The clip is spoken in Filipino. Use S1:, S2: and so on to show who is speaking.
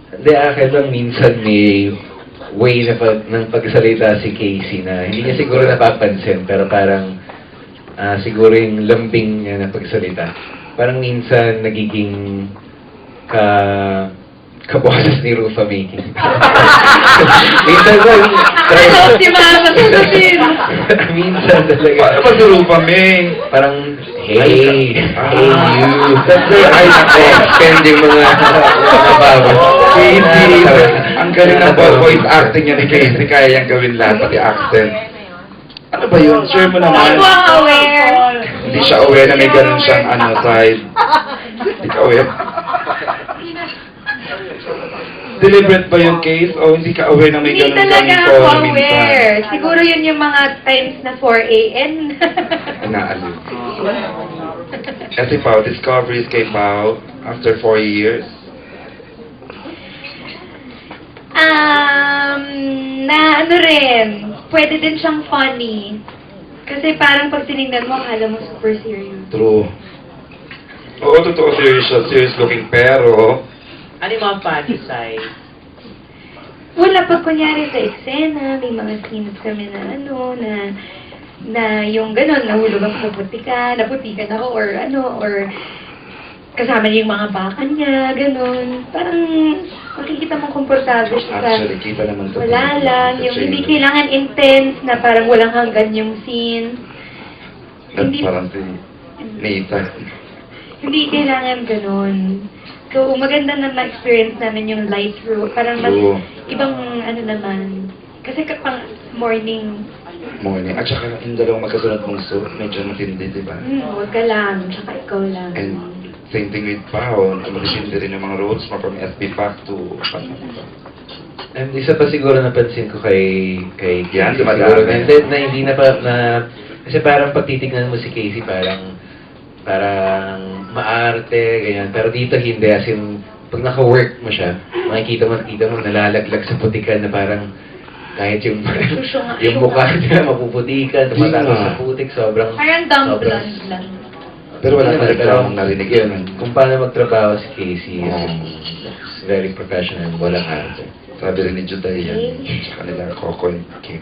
S1: Hindi, akin lang minsan may way na ng pagsalita si Casey na hindi niya siguro napapansin, pero parang siguro yung lambing niya na pagsalita. Parang minsan nagiging kaboses ni Rufa making. Minsan ba yung
S2: Si Mama sasabihin.
S1: minsan talaga.
S3: Paano ba si Rufa May?
S1: Parang, hey you.
S3: Ay, nako.
S1: Extend yung mga baba.
S3: Casey, ang galing ng voice acting niya ni Casey, kaya niyang gawin lahat, pati accent. Ano ba yun? Share mo naman.
S2: Ako ang aware.
S3: Hindi siya aware na may ganun siyang side. Hindi ka aware. Deliberate ba yung case o hindi ka aware na may
S2: Hindi
S3: ganun
S2: talaga
S3: kang
S2: ako
S3: tono minsan?
S2: aware. Siguro yun yung mga times na 4 a.m.
S3: Inaaliw. Kasi Pao, discoveries kay Pao after 4 years.
S2: Na ano rin, pwede din siyang funny. Kasi parang pag tinignan mo, akala mo super serious.
S3: True. Oo, totoo serious siya. Serious looking pero...
S4: Ano yung mga funny side?
S2: Wala pag kunyari sa eksena, may mga scenes kami na na yung gano'n, nahulog ako sa putikan, naputikan ako, or kasama niya yung mga bakan niya, gano'n. Parang makikita mong komportable siya sa
S3: Actually, kita naman to.
S2: wala lang, yung hindi kailangan intense na parang walang hanggan yung scene. Hindi,
S3: Parang si Nathan.
S2: hindi kailangan gano'n. So, maganda na ma-experience namin yung light room. Parang mas
S3: True.
S2: ibang ano naman. Kasi kapang morning,
S3: Morning. At saka yung dalawang magkasunod mong suit, medyo matindi, di ba?
S2: huwag ka lang, tsaka ikaw lang.
S3: And same thing with Pao, matindi rin yung mga roles mo from SB Pack to
S1: And isa pa siguro napansin ko kay
S3: Yan,
S1: Casey
S3: dumadami.
S1: siguro na hindi na kasi parang pag titignan mo si Casey parang maarte, ganyan. Pero dito hindi, as in, pag naka-work mo siya, makikita mo nalalaglag sa putikan na parang kahit yung mukha niya mapuputikan, tumatapos
S3: Hindi nga.
S1: sa putik, sobrang...
S2: Parang dumb
S1: sobrang-
S2: blonde lang.
S3: Pero wala
S1: Hindi
S3: pa
S1: naman,
S3: reklamong narinig
S1: yun,
S3: yun.
S1: kung paano magtrabaho si Casey,
S3: Oo.
S1: is very professional, walang arte.
S3: Sabi rin ni Juday yan. Sa kanila, Coco and Kim.